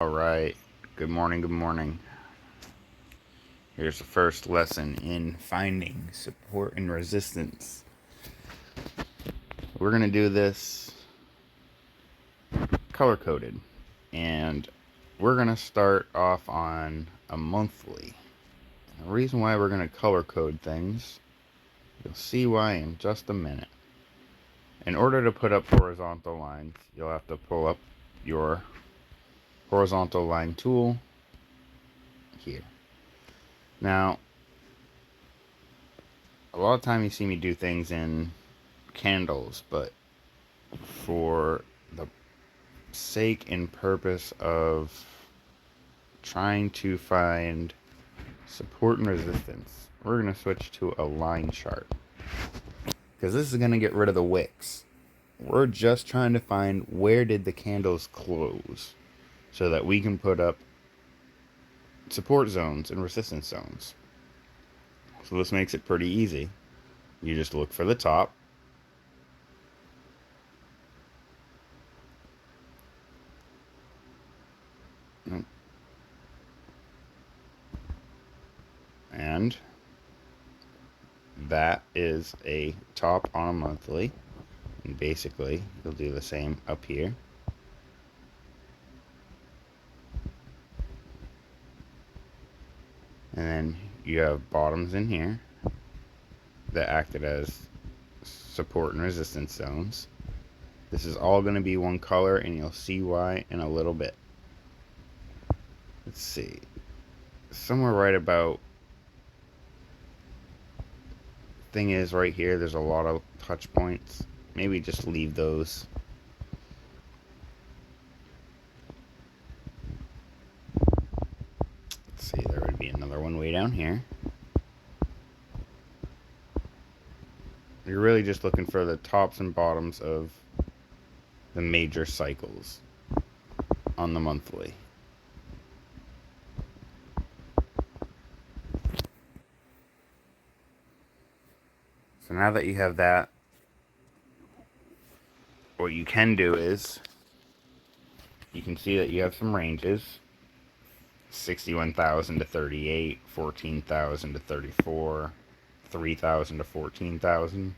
Alright, good morning, good morning. Here's the first lesson in finding support and resistance. We're going to do this color-coded, and we're going to start off on a monthly. And the reason why we're going to color-code things, you'll see why in just a minute. In order to put up horizontal lines, you'll have to pull up your horizontal line tool here. Now, a lot of time you see me do things in candles, but for the sake and purpose of trying to find support and resistance, we're going to switch to a line chart, because this is going to get rid of the wicks. We're just trying to find where did the candles close so that we can put up support zones and resistance zones. So this makes it pretty easy. You just look for the top, and that is a top on a monthly. And basically you'll do the same up here. And then you have bottoms in here that acted as support and resistance zones. This is all going to be one color, and you'll see why in a little bit. Let's see. Somewhere right about, thing is right here, there's a lot of touch points. Maybe just leave those. Let's see, there would be another one way down here. You're really just looking for the tops and bottoms of the major cycles on the monthly. So now that you have that, what you can do is, you can see that you have some ranges. 61,000 to 38, 14,000 to 34, 3,000 to 14,000.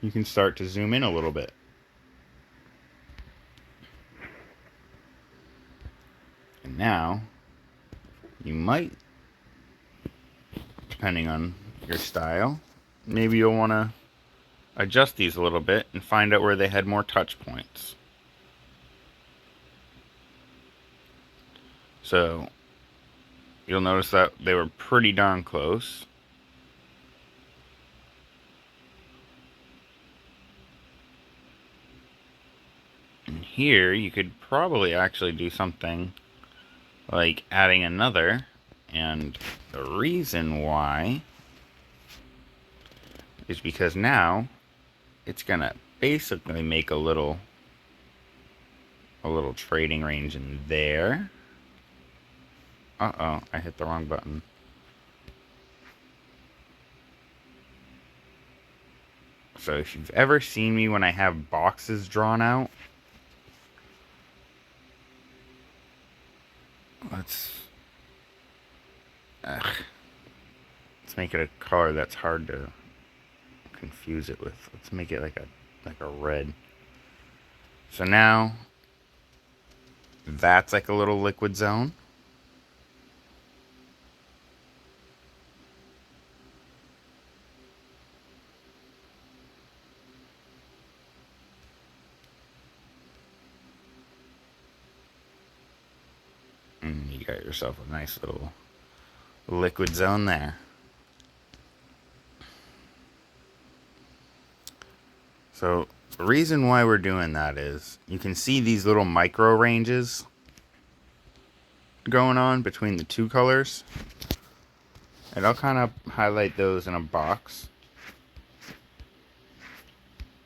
You can start to zoom in a little bit. And now, you might, depending on your style, maybe you'll want to adjust these a little bit and find out where they had more touch points. So, you'll notice that they were pretty darn close. And here, you could probably actually do something like adding another, and the reason why is because now it's gonna basically make a little trading range in there. Uh-oh, I hit the wrong button. So if you've ever seen me when I have boxes drawn out, let's make it a color that's hard to confuse it with. Let's make it like a red. So now that's like a little liquid zone. And you got yourself a nice little liquid zone there. So the reason why we're doing that is you can see these little micro ranges going on between the two colors. And I'll kind of highlight those in a box,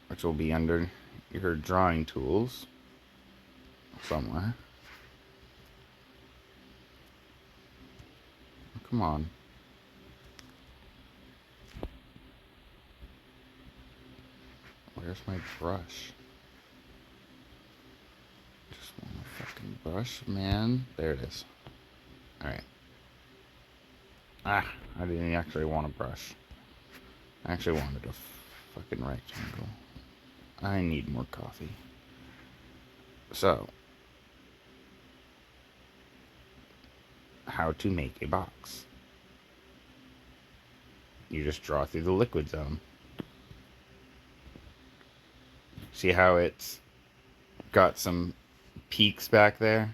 which will be under your drawing tools somewhere. Come on. Where's my brush? Just want to brush, man. There it is. Alright. I didn't actually want a brush. I actually wanted a fucking rectangle. I need more coffee. So, how to make a box. You just draw through the liquid zone. See how it's got some peaks back there?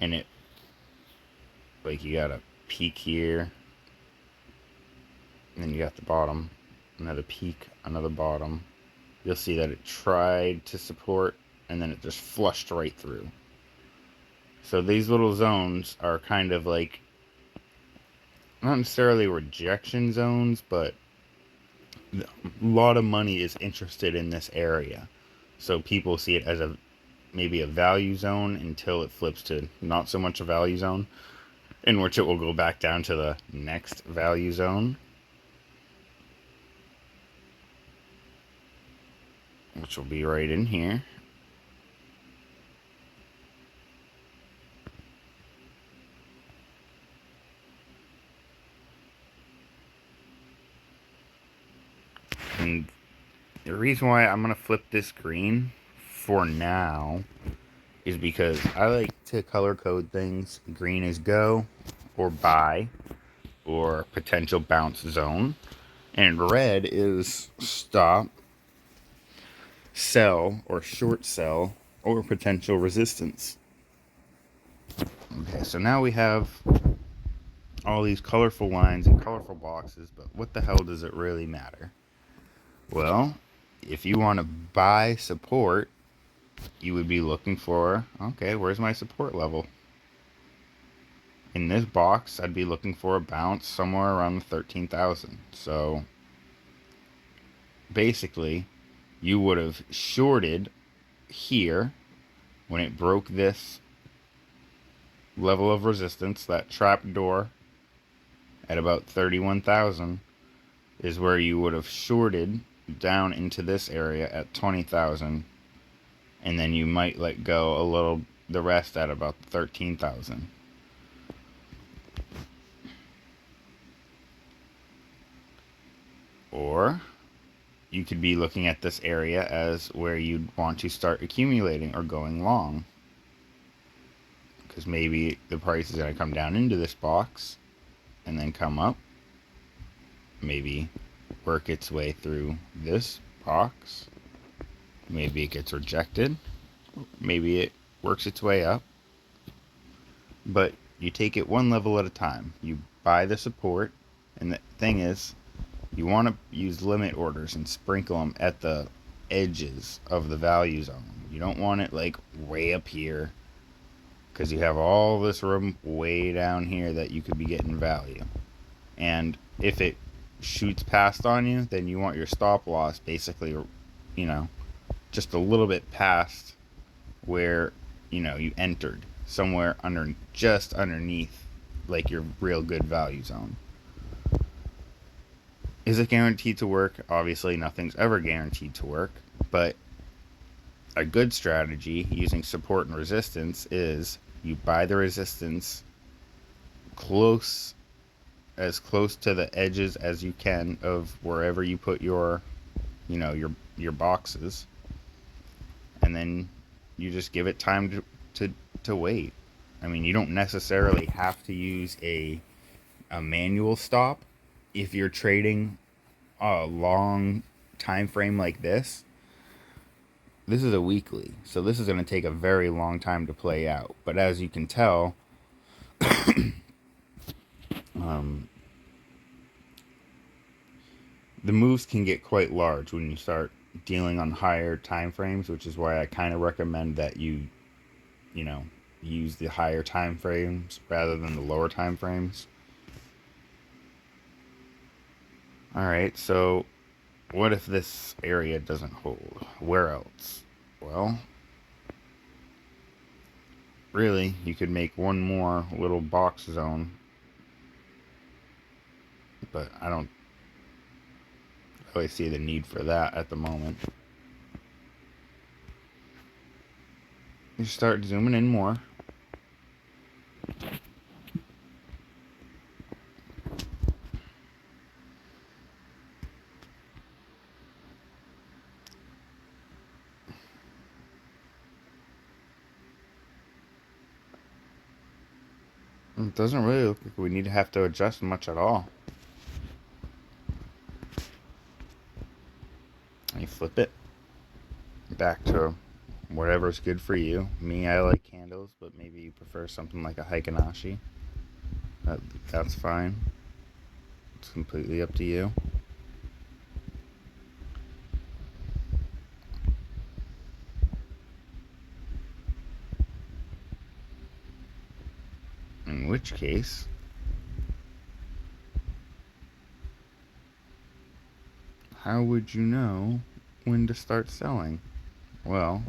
And it, like, you got a peak here, and then you got the bottom, another peak, another bottom. You'll see that it tried to support, and then it just flushed right through. So these little zones are kind of like, not necessarily rejection zones, but a lot of money is interested in this area. So people see it as maybe a value zone until it flips to not so much a value zone, in which it will go back down to the next value zone, which will be right in here. And the reason why I'm going to flip this green for now is because I like to color code things. Green is go, or buy, or potential bounce zone. And red is stop, sell, or short sell, or potential resistance. Okay, so now we have all these colorful lines and colorful boxes, but what the hell does it really matter? Well, if you want to buy support, you would be looking for, okay, where's my support level? In this box, I'd be looking for a bounce somewhere around the 13,000. So basically, you would have shorted here when it broke this level of resistance. That trap door at about 31,000 is where you would have shorted down into this area at 20,000, and then you might let go a little, the rest at about 13,000. Or you could be looking at this area as where you'd want to start accumulating or going long, because maybe the price is going to come down into this box and then come up, maybe work its way through this box, maybe it gets rejected, maybe it works its way up. But you take it one level at a time. You buy the support, and the thing is, you want to use limit orders and sprinkle them at the edges of the value zone. You don't want it like way up here, because you have all this room way down here that you could be getting value. And if it shoots past on you, then you want your stop loss basically, just a little bit past where, you entered, somewhere just underneath like your real good value zone. Is it guaranteed to work? Obviously, nothing's ever guaranteed to work, but a good strategy using support and resistance is you buy the resistance as close to the edges as you can of wherever you put your boxes, and then you just give it time to wait. I mean, you don't necessarily have to use a manual stop if you're trading a long time frame like this. This is a weekly, so this is going to take a very long time to play out. But as you can tell, the moves can get quite large when you start dealing on higher time frames, which is why I kind of recommend that you use the higher time frames rather than the lower time frames. Alright, so what if this area doesn't hold? Where else? Well, really, you could make one more little box zone, but I don't really see the need for that at the moment. you start zooming in more. It doesn't really look like we need to have to adjust much at all. You flip it back to whatever's good for you. Me, I like candles, but maybe you prefer something like a Hikinashi. That's fine. It's completely up to you. In which case, how would you know when to start selling? Well,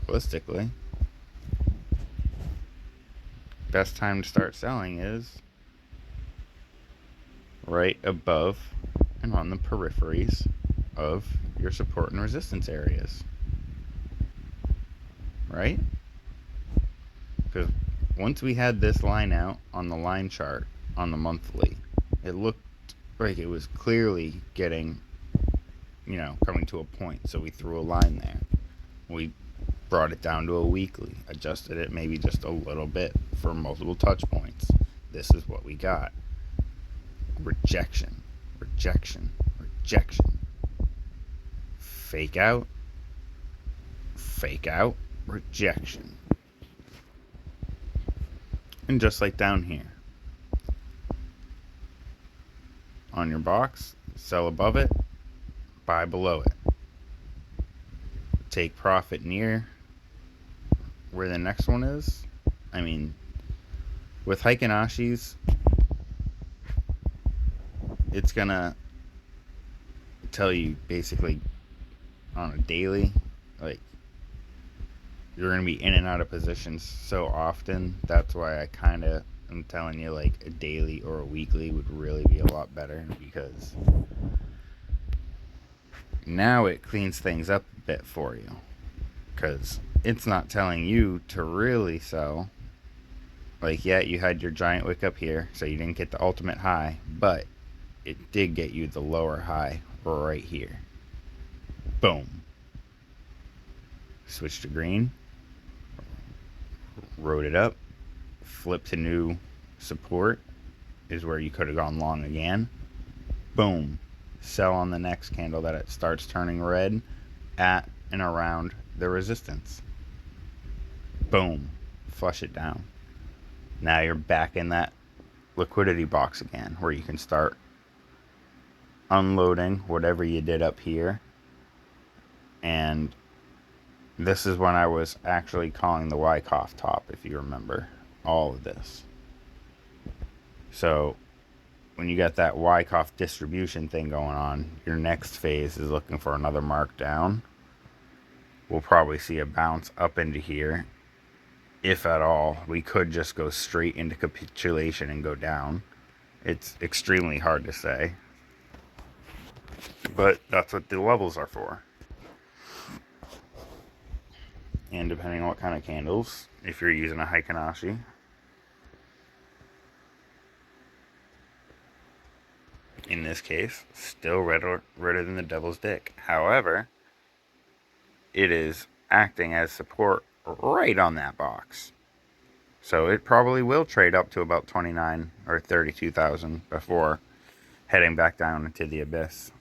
realistically, best time to start selling is right above and on the peripheries of your support and resistance areas. Right? Because once we had this line out on the line chart on the monthly, it looked like it was clearly getting, coming to a point. So we threw a line there. We brought it down to a weekly, adjusted it maybe just a little bit for multiple touch points. This is what we got. Rejection, rejection, rejection. Fake out, rejection. And just like down here, on your box, sell above it, buy below it. Take profit near where the next one is. I mean, with Hikinashis, it's gonna tell you basically on a daily, like, you're gonna be in and out of positions so often. That's why I kind of am telling you, like, a daily or a weekly would really be a lot better, because now it cleans things up a bit for you, because it's not telling you to really sell. Like, yeah, you had your giant wick up here, so you didn't get the ultimate high, but it did get you the lower high right here. Boom. Switch to green. Wrote it up. Flip to new support is where you could have gone long again. Boom. Sell on the next candle that it starts turning red at and around the resistance. Boom. Flush it down. Now you're back in that liquidity box again, where you can start unloading whatever you did up here. And this is when I was actually calling the Wyckoff top, if you remember all of this. So when you got that Wyckoff distribution thing going on, your next phase is looking for another mark down. We'll probably see a bounce up into here. If at all, we could just go straight into capitulation and go down. It's extremely hard to say, but that's what the levels are for. And depending on what kind of candles, if you're using a Hikinashi, in this case, still redder than the devil's dick. However, it is acting as support right on that box. So it probably will trade up to about 29 or 32,000 before heading back down into the abyss.